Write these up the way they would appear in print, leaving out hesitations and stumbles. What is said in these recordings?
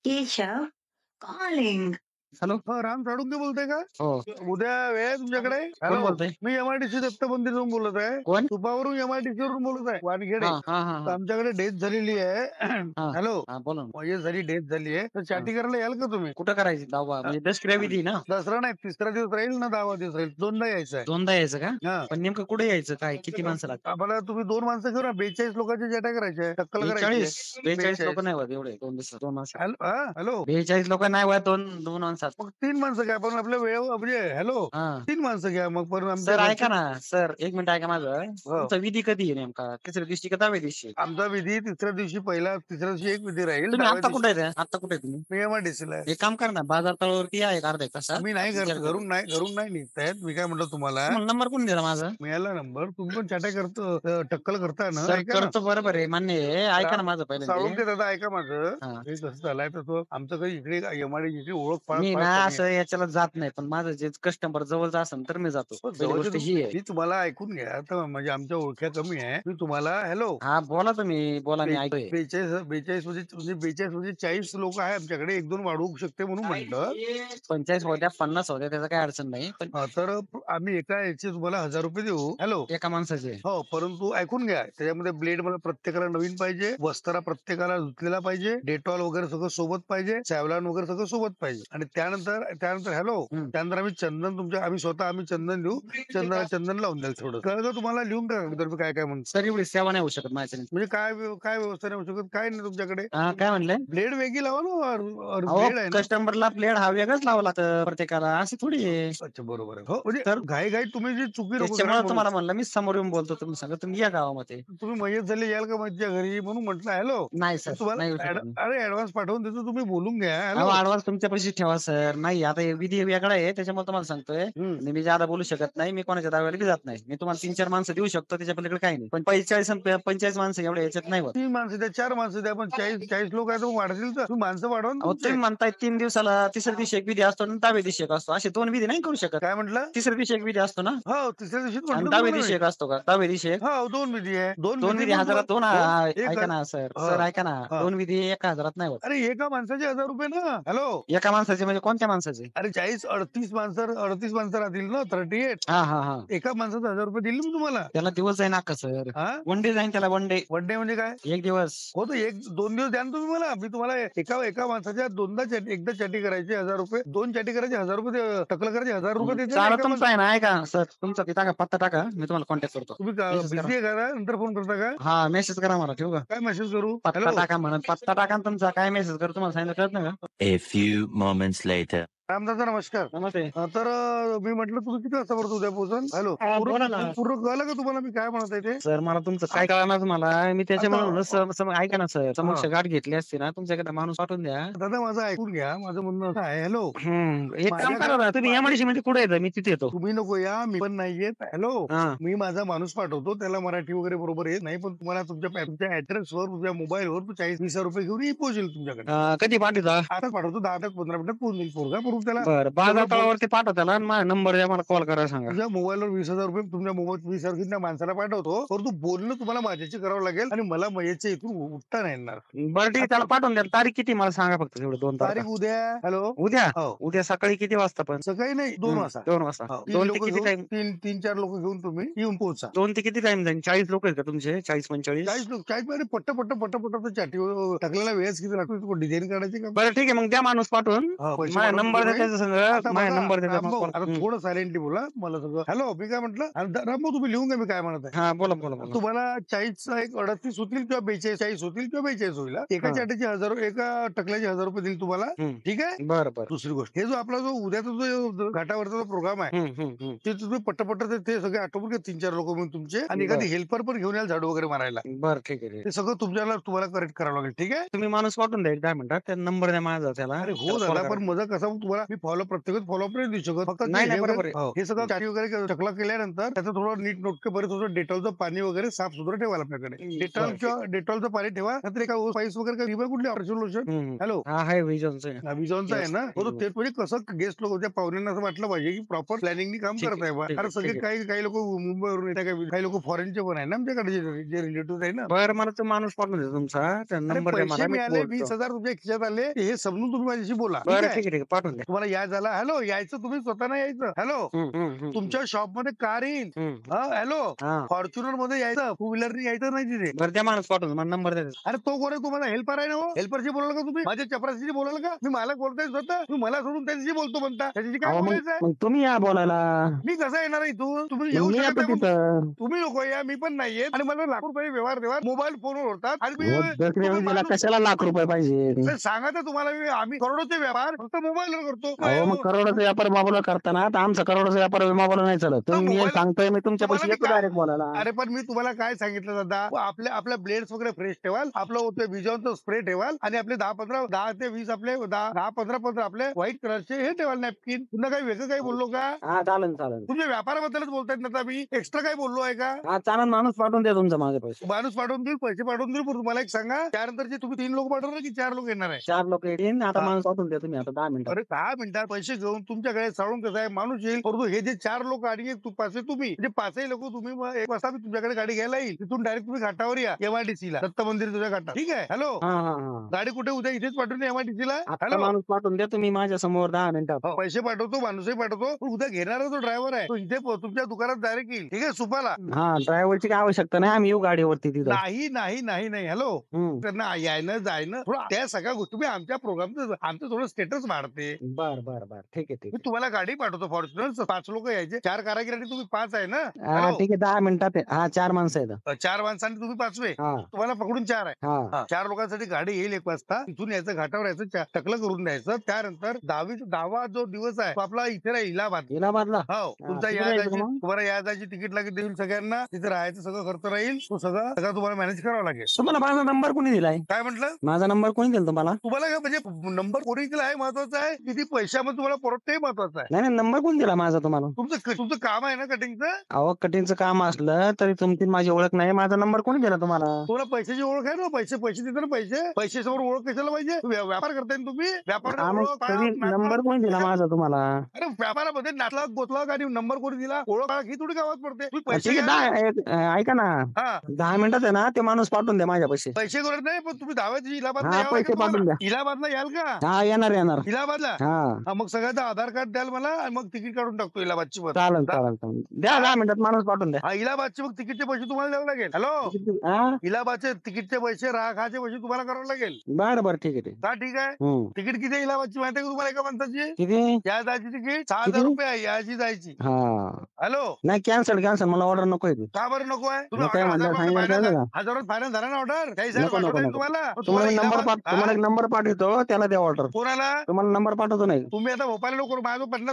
Keshav calling. Hello. Ram Salunke बोलताय का? हो. उद्या वेळ आहे तुमच्याकडे? कोण हॅलो, बोलतंय? मी एमआयडीसी दत्त मंदिरवरून बोलत आहे. कोण? सुपावरून एमआयडीसी वरून बोलत आहे, वानखेडे. हा हा हा तर हा आमच्याकडे डेथ झालेली आहे. हा हॅलो, हा, बोला ना. माझी झाली डेथ झाली आहे, तर हा. चाटी करायला याल का तुम्ही? कुठं करायची दावा? म्हणजे दशक्रियाविधी ना? दसरा नाही, तिसरा दिवस राहील ना, 10वा दिवस राहील, दोनदा यायचं आहे. दोनदा यायचं का? हा. पण नेमकं कुठे यायचं? काय किती माणसं लागतात? आम्हाला तुम्ही 2 माणसं घेऊन 42 लोकांची जटा करायची आहे, टक्कल करायची आहे. 42 लोक नाही होत एवढे दोन माणसात. हॅलो, 42 लोक नाही होत दोन माणसात. मग 3 माणसं घ्या, पण आपल्या वेळ म्हणजे हॅलो, हा 3 माणसं घ्या मग, पण आमच्या सर ऐका घरचे. ना सर, एक मिनिट ऐका माझं. हो. तुमचा विधी कधी आहे नेमका? तिसऱ्या दिवशी का 10व्या दिवशी? आमचा विधी तिसऱ्या दिवशी, तिसऱ्या दिवशी एक विधी राहील, तुम्ही 10व्या आता दिवशी कुठे आहे? आता कुठे आहे तुम्ही? मी एमआयडीसीला आहे. एक काम करा ना, बाजार तळावरती या एक अर्धा एक तासात. मी नाही करत, विचार करू. घरून नाही निघतायत. मी काय म्हणतो तुम्हाला, तुम्हाला नंबर कोण दिला माझा? मिळाला नंबर. तुम्ही पण चाट्या करतो, टक्कल करता ना? सर ऐका ना, करतो, बरोबर आहे, मान्य आहे. ऐका ना माझं पहिले ते. साळुंके दादा, ऐका माझं. हा. हे कसं झालंय तसं, आमचं काही इकडे एमआयडीसी ओळख फार मी फार ना कमी आहे. असं याच्याला जात नाही, पण माझं जे कस्टमर जवळचं असेल तर मी जातो. हो, पहिली जवळचे गोष्ट ही आहे. मी तुम्हाला ऐकून घ्या, तर म्हणजे आमच्या ओळख्या कमी आहे. मी तुम्हाला हॅलो, हा बोला तुम्ही, बोला, मी ऐकतोय. 42 म्हणजे 40 लोक आहे आमच्याकडे, 1-2 वाढवू शकते म्हणून म्हटलं. 45 होत्या, 50 होत्या, त्याचा काही अडचण नाही. पण तर आम्ही एका याचे तुम्हाला 1000 रुपये देऊ. हॅलो, एका माणसाचे. हो, परंतु ऐकून घ्या, त्याच्यामध्ये ब्लेड मला प्रत्येकाला नवीन पाहिजे, वस्त्रा प्रत्येकाला धुतलेला पाहिजे, डेटॉल वगैरे सगळं सोबत पाहिजे, सॅव्हलॉन वगैरे सगळं सोबत पाहिजे. आणि त्यानंतर हॅलो, त्यानंतर आम्ही चंदन आम्ही चंदन देऊ. चंदन लावून द्याल थोडं. कळलं तुम्हाला? लिहून का काय काय म्हणतो? सर एवढी सेवा नाही होऊ शकत माझ्याने. म्हणजे काय व्यवस्था नाही होऊ शकत? काय नाही तुमच्याकडे? हा, काय म्हणले? ब्लेड वेगळी लावा ना, अहो, ब्लेड आहे ना. कस्टमरला प्लेट हा वेगळाच लावा लागतं प्रत्येकाला, असं थोडी आहे. अच्छा, बरोबर आहे. हो, म्हणजे तर घाई तुम्ही जी चुकी नको करा त्याच्यामुळे म्हणून. तुम्हाला म्हणलं, मी समोर येऊन बोलतो, तुम्ही सांगा, तुम्ही या गावामध्ये. तुम्ही मयत झाले याल का माझ्या घरी म्हणून म्हटलं. हॅलो, नाही सर, नाही येऊ तुम्हाला शकत मी. अरे ऍडव्हान्स पाठवून देतो, तुम्ही बोलून घ्या. अहो, हॅलो. ऍडव्हान्स तुमच्या पैसे ठेवा सर. नाही, आता हे विधी वेगळा आहे, त्याच्यामुळे तुम्हाला सांगतोय. आणि मी ज्यादा बोलू शकत नाही, मी कोणाच्या दाव्याला बी जात नाही. मी तुम्हाला 3-4 माणसं देऊ शकतो, त्याच्या पलीकडे काही नाही. पण 45 माणसं एवढ्या याच्यात नाही होत. 3 माणसं द्या, 4 माणसं द्या, पण 40 लोक आहेत, मग वाढतील तर तुम्ही माणसं वाढवा ना अहो, तुमचे. तुम्ही म्हणताय 3 दिवसाला, तिसऱ्या दिवशी एक विधी असतो आणि 10व्या दिवशी एक असतो. असे 2 विधी नाही करू शकत. काय म्हटलं? तिसऱ्या दिवशी एक विधी असतो ना, हो, तिसऱ्या दिवशीच आणि म्हटलं 10व्या तुम्हाला दिवशी मी. एक असतो का? 10व्या दिवशी एक. हो, 2 विधी आहे. 2 2 विधी विधी पण हजारात एक ऐका ना सर, हा, ऐका ना, हा. 2 विधी 1 हजारात नाही होत. अरे एका माणसाचे 1000 रुपये ना. हॅलो, एका माणसाचे म्हणजे कोणत्या माणसाचे? अरे 38 माणसं राहतील ना, 38. हा हा हा. एका माणसाचे 1000 रुपये दिले मी तुम्हाला. त्याला दिवस जाईन का सर? हा, वन डे जाईन त्याला, वन डे. वन डे म्हणजे काय? एक दिवस. हो, तर 2 दिवस द्या ना तुम्ही मला. मी तुम्हाला एका माणसाच्या एकदा चॅटी करायची 1000 रुपये, 2 चॅटी करायचे 1000 रुपये, टकल करायचे 1000 रुपये देते ना चालेल, एका तुमचं आहे ना, ऐका सर, तुमचा ते टाका, पत्ता टाका, मी तुम्हाला कॉन्टॅक्ट करतो. तुम्ही मेसेज करा. बिझी आहे का? नंतर फोन करता का? हा, मेसेज करा मला, ठेवू का? काय मेसेज करू? पत्ता हॅलो, टाका म्हणत, पत्ता टाका ना तुमचा. काय मेसेज करू तुम्हाला सांगितलं, कळत नाही का? A few moments later. Ramdada नमस्कार. नमस्ते. तर मी म्हटलं तुम्ही किती वाजता परत उद्या पोहोचल? हॅलो, बोला ना. पूर्ण कळलं का तुम्हाला मी काय म्हणत आहे ते? सर, मला तुमचं काय कळणार तुम्हाला, मी त्याच्यामुळे आता- म्हणून ऐका ना सर, समक्ष गाठ घेतली असती ना, तुमच्याकडे माणूस पाठवून द्या. दादा माझं ऐकून घ्या, माझं म्हणणं असं आहे. हॅलो, एक काम माझ्या करा ना, तुम्ही एमआयडीसी मध्ये कुठे येतं, मी तिथे येतो. तुम्ही नको या, मी पण नाही येत. हॅलो, हा. मी माझा माणूस पाठवतो, त्याला मराठी वगैरे बरोबर येत नाही, पण तुम्हाला तुमच्या ऍड्रेसवर, तुमच्या मोबाईलवर 40-20 रुपये घेऊन पोहोचेल तुमच्याकडे. कधी पाठवता? आता पाठवतो, 10-15 मिनिटात पोहोचेल पोरगा. परत त्याला बरं, बाजार तळावरती पाठवा त्याला, आणि माझा नंबर द्या, मला कॉल करायला सांगा. तुझ्या मोबाईलवर 20,000 रुपये, तुमच्या मोबाईल 20,000 त्या माणसाला पाठवतो, परंतु बोलणं तुम्हाला माझ्याशी करावं लागेल, आणि मला मयतच्या इथून उठता नाही येणार. बरं ठीक आहे, त्याला पाठवून द्या. तारीख किती मला सांगा फक्त, तेवढं 2 तारीख तारखा. उद्या. हॅलो, उद्या? हो, उद्या सकाळी किती वाजता? पण सकाळी नाही, 2 वाजता. 2 वाजता. हो, 2 ते किती टाइम? 3-4 लोक घेऊन तुम्ही येऊन पोहोचा. 2 ते किती टाइम जाईल? 40 लोक आहेत का तुमचे? 40-45? 40 लोक, 40 मध्ये पट्ट चाटी टाकलेला वेळच किती लागतो, डिझाईन काढायची का? बरं ठीक आहे, मग द्या माणूस पाठवून. पैसे माझा पाठवतो नंबर द्या तुम्ही. त्याच्या संग, माझा नंबर द्या. आता थोडं सायलेंटली बोला मला सगळं. हॅलो, मी काय म्हटलं? रामभाऊ, तुम्ही लिहून घ्या मी काय म्हणत आहे. हा, बोला बोला बोला. तुम्हाला 40चा एक 38 होतील किंवा 42 होतील किंवा 42 होईल. एका चाटीचे 1000, एका टकल्याचे 1000 रुपये देईल तुम्हाला. ठीक आहे. बरं बरं. दुसरी गोष्ट, हे जो आपला जो उद्याचा जो घाटावरचा प्रोग्राम आहे, ते तुम्ही पट्ट ते सगळे आटोपून घ्या, 3-4 लोक म्हणून तुमचे, आणि एखादी हेल्पर पण घेऊन याल झाडू वगैरे मारायला. बरं ठीक आहे. ते सगळं तुम्हाला करेक्ट करावं लागेल. ठीक आहे. तुम्ही माणूस पाठवून द्या 10 मिनिटात, त्या नंबर द्या माझा त्याला. अरे हो दादा, पण माझा कसा तुम्हाला तुम्हाला मी प्रत्येक फॉलोअप नाही देऊ शकत. फक्त नाही, नाही, हे बरोबर आहे. हो, हे सगळं चाटी वगैरे टकला केल्यानंतर त्याचं थोडं नीट नोटके बरे थोडं डेटॉलचं पाणी वगैरे साफ सुथरं ठेवायला आपल्याकडे. डेटॉलचं पाणी ठेवा. नंतर एका स्पाइस वगैरे काही कुठली ऑपरेशन लोशन. हॅलो हा आहे विजनचं. अभिजॉनचं आहे ना. हो ते म्हणजे कसं गेस्ट लोक त्या पाहुण्यांना असं वाटलं पाहिजे की प्रॉपर प्लॅनिंग काम ठीक आहे, करत आहे बा. ठीक कारण आहे, सगळे ठीक काही लोक मुंबईवरून येतात, काही लोक फॉरेनचे पण आहे ना आमच्याकडे जे रिलेटिव्ह आहे ना. बरं मला तो माणूस पाठवून देतो तुमचा अरे नंबर द्या पैसे मला मी मिळाले बोलतो. 20,000 तुमच्या खिशात आले हे समजून तुम्ही माझ्याशी बोला. ठीक बरं आहे ठीक आहे पाठवून द्या. तुम्हाला या झाला. हॅलो यायचं तुम्ही स्वतः नाही यायचं. हॅलो तुमच्या शॉप मध्ये कार येईल. हॅलो फॉर्च्युनर मध्ये यायचं, टू व्हीलरनी यायचं नाही तिथे. बरं त्या माणूस पाठवून मला नंबर द्या. अरे तो कोण आहे तुम्हाला हेल्पर आहे ना. हो हेल्परशी बोलाल का तुम्ही? माझ्या चपराशी बोलाल का? मी मालक बोलताय स्वतः. तुम्ही मला सोडून त्याच्याशी बोलतो म्हणता. त्याच्याशी काय बोलायचं? मग तुम्ही या बोलायला. मी कसं येणार इथून? तुम्ही येऊ मी शकत येतो नाही. तिथं. तुम्ही लोक या, मी पण नाहीये. आणि मला लाख रुपये व्यवहार मोबाईल फोनवर होतात. आणि दक्षिण दिला कशाला लाख रुपये पाहिजे. सांगा तर तुम्हाला आम्ही करोडोचे व्यापार फक्त मोबाईलवर करतो. अहो मग करोडाचा व्यापार माबोला करताना तर आमचा करोडाचा व्यापार माबोला नाही चालत. तुम्ही मी सांगतोय मी तुमच्या पैसे येतो डायरेक्ट बोलायला. अरे पण मी तुम्हाला काय सांगितलं दादा, आपल्या ब्लेड्स वगैरे फ्रेश ठेवाल, आपलं होतं विजॉनचं स्प्रे ठेवाल, आणि आपले 10 ते 20 आपले 10-15 आपले व्हाईट कलरचे हे ठेवाल नॅपकिन. पुन्हा काही वेगळं काही बोललो का? हा चालेल चालेल. तुमच्या व्यापाराबद्दलच बोलतायत ना मी, एक्स्ट्रा काही बोललो आहे का? हा चालेल माणूस पाठवून द्या तुमचा माझे पैसे. माणूस पाठवून देईल, पैसे पाठवून देईल. पण तुम्हाला एक सांगा, त्यानंतरचे तुम्ही 3 लोक पाठवणार की 4 लोक येणार आहे? 4 लोक येतील. आता माणूस पाठवून द्या तुम्ही आता 10 मिनिटात. अरे 10 मिनिटात पैसे घेऊन तुमच्याकडे चालून कसं आहे माणूस येईल. परंतु हे जे 4 लोक आणि पाचही तुम्ही, म्हणजे 5ही लोक तुम्ही 1 वाजता मी तुमच्याकडे गाडी घ्यायला येईल. तिथून डायरेक्ट तुम्ही घाटावर या MIDC ला, दत्त मंदिर तुझ्या घाटात. ठीक आहे. हॅलो गाडी कुठे उद्या इथेच पाठवून MIDC ला. हॅलो माणूस पाठवून द्या तुम्ही माझ्या समोर 10 मिनिटात. पैसे पाठवतो, माणूसही पाठवतो. पण उद्या घेणारा जो ड्रायव्हर आहे तो इथे तुमच्या दुकानात डायरेक्ट येईल. ठीक आहे सुपाला. हा ड्रायव्हरची काय आवश्यकता नाही, आम्ही येऊ गाडीवरती तिथं. नाही नाही नाही नाही. हॅलो त्यांना यायनं जायनं थोडं त्या सगळ्या गोष्टी तुम्ही आमच्या प्रोग्रामचं आमचं थोडं स्टेटस वाढते. बर बर बर ठीक आहे ठीक मी तुम्हाला गाडी पाठवतो फॉर्च्युनर. 5 लोक यायचे, 4 कारागिरी तुम्ही 5 आहे ना. आहे. ठीक आहे 10 मिनिटात. हा 4 माणसं आहेत. 4 माणसांनी तुम्ही 5वे, हा तुम्हाला पकडून 4 आहे. हा 4 लोकांसाठी गाडी येईल 1 वाजता. तिथून यायचं, घाटावर यायचं, टकलं करून द्यायचं. त्यानंतर 10वा जो दिवस आहे तो आपला इथे राहील इलाहाबादला. हो तुमचा तिथे या जायचं जायची, मग? तुम्हाला या जायची तिकीट लागेल देईल सगळ्यांना. तिथे राहायचं सगळं खर्च राहील. तो सगळं तुम्हाला मॅनेज करावं लागेल. तुम्हाला माझा नंबर कोणी दिलाय? काय म्हटलं? माझा नंबर कोणी दिला तुम्हाला? तुम्हाला काय म्हणजे नंबर कोणी दिला आहे महत्वाचं आहे, किती पैशामध्ये तुम्हाला परत ते महत्वाचं आहे. नाही नाही नंबर कोणी दिला माझा तुम्हाला? तुमचं काम आहे ना कटिंगचं. अहो कटिंगचं काम असलं तरी तुमची माझी ओळख नाही. माझा नंबर कोणी दिला तुम्हाला? तुम्हाला पैशाची ओळख आहे ना. पैसे देतात ना. पैसे समोर ओळख कशाला पाहिजे? व्यापार करताय ना तुम्ही. व्यापार नंबर कोणी दिला माझा तुम्हाला? अरे व्यापारामध्ये नाटला गोतला आणि नंबर कोणी दिला, ओळख ही थोडी गावात पडते. तुम्ही पैसे ठीक आहे ऐका ना, 10 मिनिटात आहे ना ते माणूस पाठवून द्या माझ्या पैसे. पैसे करत नाही, पण तुम्ही दाव्याची हा पैसे पाठवून द्या. इलाहाबादला याल का? हा येणार इलाहाबादला. हा मग सगळ्याचं आधार कार्ड द्याल मला, आणि मग तिकीट काढून टाकतो इलाहाबादची. चालेल चालेल द्या 10 मिनिटात माणूस पाठवून द्या. इलाहाबादचे मग तिकीटचे पैसे तुम्हाला द्यावे लागेल. हॅलो इलाहाबादचे तिकीटचे पैसे, राखाचे पैसे तुम्हाला करावं लागेल. बरं बरं ठीक आहे. का ठीक आहे. तिकीट किती आहे इलाहाबादची माहिती आहे का तुम्हाला एका माणसाची? किती? या जायची तिकीट 6,000 रुपये आहे याची जायची. हा हॅलो नाही कॅन्सल मला ऑर्डर नको आहे. का बरं नको आहे? हजारात फायनल झाला ना ऑर्डर. तुम्हाला एक नंबर पाठवतो त्याला द्या ऑर्डर. कोणाला? तुम्हाला नंबर पाठवतो नाही. तुम्ही आता भोपाळ लोक माझं 50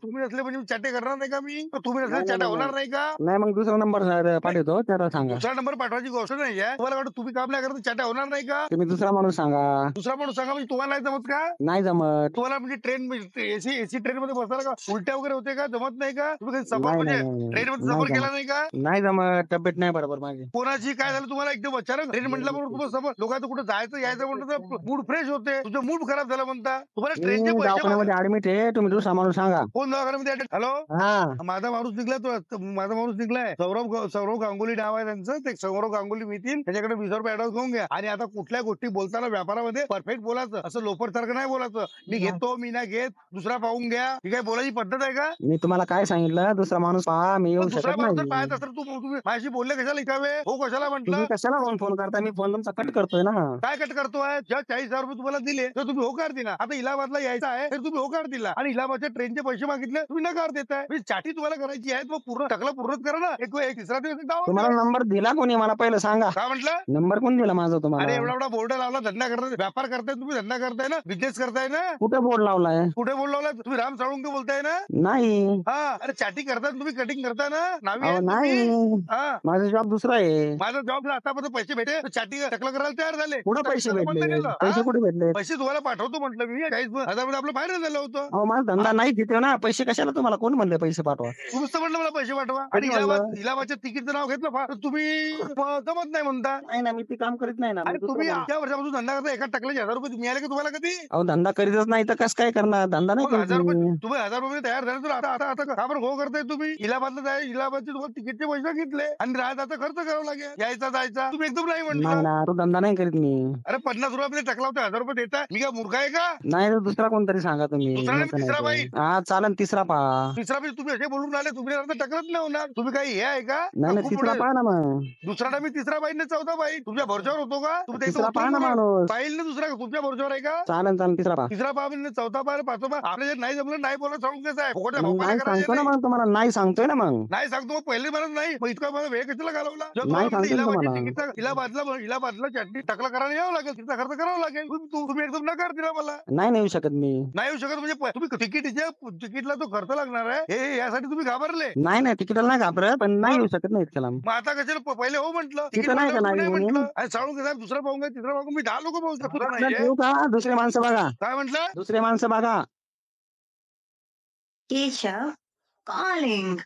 तुम्ही असले म्हणजे चाटे करणार नाही का मी? तुम्ही असले चाटा होणार नाही का? नाही मग दुसरा नंबर पाठवतो त्याला सांगा. दुसरा नंबर पाठवायची गोष्ट नाही आहे. तुम्हाला वाटतं तुम्ही काम नाही करत चाटा होणार नाही का? तुम्ही दुसरा माणूस सांगा. दुसरा माणूस सांगा म्हणजे तुम्हाला नाही जमत का? नाही जमत. तुम्हाला म्हणजे ट्रेन एसी ट्रेन मध्ये बसणार का? उलट्या वगैरे होते का? जमत नाही का? तुम्ही सफर म्हणजे ट्रेन मध्ये सफर केला नाही का? नाही जमत, तब्येत नाही बरोबर माझी. कोणाची काय झालं तुम्हाला एकदम अचानक ट्रेन म्हटल्याबरोबर तुम्हाला सफर लोकांचं कुठं जायचं यायचं म्हणतं तर मूड फ्रेश होते. तुझं मूड खराब झाला म्हणता. तुम्हाला ट्रेनचे पैसे दवाखान्यामध्ये ऍडमिट आहे, तुम्ही दुसरा माणूस सांगा. कोण दवाखान्यामध्ये? हॅलो माझा माणूस निघलाय सौरभ गांगुली नाव आहे त्यांचं. ते सौरभ गांगुली मिळतील त्याच्याकडे 20 रुपये ऍडव्हान्स घेऊन घ्या. आणि आता कुठल्या गोष्टी बोलताना व्यापारामध्ये परफेक्ट बोलायचं, असं लोफर सारखं नाही बोलायचं. मी घेतो मी नाही घेत, दुसरा पाहून घ्या. ही काय बोलायची पद्धत आहे का? मी तुम्हाला काय सांगितलं, दुसरा माणूस पहा, मी येऊ शकत नाही. पाहत असं तुम्ही माझी बोलले कशाला इकावे हो? कशाला म्हटलं? कशाला फोन करता? मी फोन तुमचा कट करतोय ना. काय कट करतोय? ज्या 40,000 रुपये तुम्हाला दिले तर तुम्ही होकार दिला. आता इलाहाबादला यायचं आहे तर तुम्ही होकार दिला, आणि इलाहाबादच्या ट्रेनचे पैसे मागितले तुम्ही नकार देताय. चाटी तुम्हाला करायची आहे मग पूर्ण टकला पूर्ण करा ना. एक तिसरा दिवस तुम्हाला नंबर दिला कोणी मला पहिलं सांगा. काय म्हटलं? नंबर कोण दिला माझा तुम्हाला? अरे एवढा बोर्ड लावला, धंदा करताय, व्यापार करताय तुम्ही, धंदा करताय ना, बिझनेस करताय ना. कुठे बोर्ड लावलाय? कुठे बोर्ड लावलाय? तुम्ही राम साळुंके बोलताय ना? नाही. अरे चाटी करताय तुम्ही, कटिंग करताय ना. नाही माझा जॉब दुसरा आहे. माझा जॉब आतापर्यंत पैसे भेटे चाटी टकला करायला तयार झाले. कुठे पैसे भेटले? पैसे कुठे भेटले? पैसे तुम्हाला पाठवतो म्हटलं मी 40,000 मध्ये आपलं फायनल झालं होतं. अहो माझा धंदा नाही तिथे ना, पैसे कशाला तुम्हाला कोण म्हणले पैसे पाठवा? तुम्हीच तर म्हटलं मला पैसे पाठवा कधी आणि म्हणलं? इलाहाबादच्या तिकीटचं नाव घेतलं फार, तर तुम्ही जमत नाही म्हणता. नाही ना, मी ते काम करीत नाही ना. मी आणि दुसरं तुम्ही काम- त्या वर्षापासून धंदा करता, एका टकल्याचे 1,000 रुपये मिळाले का तुम्हाला कधी? अहो धंदा करीतच नाही तर कसं काय करणार? धंदा नाही मग करीत 1,000 रुपये मी. तुम्ही 1,000 रुपये तयार झाले तर आता आता आता का बरं हो करताय तुम्ही? इलाहाबादचे तुम्हाला तिकीटचे पैसे घेतले आणि राहण्याचा खर्च करावा लागेल, यायचा जायचा. तुम्ही एकदम नाही नाही म्हटलं. ना, तो धंदा नाही करीत मी. अरे 50 रुपये टकला होता, 1,000 रुपये देताय. मी काय मूर्ख आहे का? नाही तर दुसरा कोणतरी सांगा तुम्ही. दुसरा नाही, असं नाही तिसरा तर. बाई. हा चालन, तिसरा पहा. तिसरा म्हणजे तुम्ही असे बोलून राहिले, तुम्ही आता टकलत नाही होणार. तुम्ही काही हे आहे का? नाही ना, खूप तिसरा पुढे- पहा ना मग. दुसरा टाइम तिसरा बाई नाही, चौथा बाई तुमच्या भरोश्यावर होतो का? तुम्ही त्याचं तिसरा उत्तर पहा ना बघा. माणूस. पाहिलं ना दुसरा तुमच्या भरोश्यावर आहे का? चालन चालन, तिसरा पहा. तिसरा पाहा म्हणजे चौथा पाहा, पाचवा पाहा. आपल्या जे नाही जमलं नाही बोलत सांगून कसं आहे फुकटच्या भोपाळ्या नाही करायच्या सांगतो ना नाही. मग तुम्हाला, नाही सांगतोय ना मग. नाही सांगतो मग पहिले म्हणत नाही, मग इतका मला वेळ कशाला घालवला? जर नाही तुम्हाला सांगतो ना इलाहाबादची तुम्हाला. तिकीटचा इलाहाबादला चटणी टकला करायला यावं लागेल, तिचा खर्च करावा लागेल. तुम्ही एकदम नकार दिला मला. नाही येऊ शकत मी. नाही येऊ शकत म्हणजे तुम्ही तिकीटला जो खर्च लागणार आहे हे यासाठी तुम्ही घाबरले. नाही नाही, तिकीटाला नाही घाबरत, पण नाही येऊ शकत नाही इतक्याला. मग आता कशाला पहिले हो म्हटलं, तिथं नाही का नाही म्हणून? म्हटलं. आणि सांगून साहेब दुसरा पाहून काय तिसरा पाहून मी 10 लोक पाहू शकतो आपल्याला नाहीये. येऊ का? दुसरे माणसं बघा. काय म्हटलं? दुसरे माणसं बघा. Keshav calling.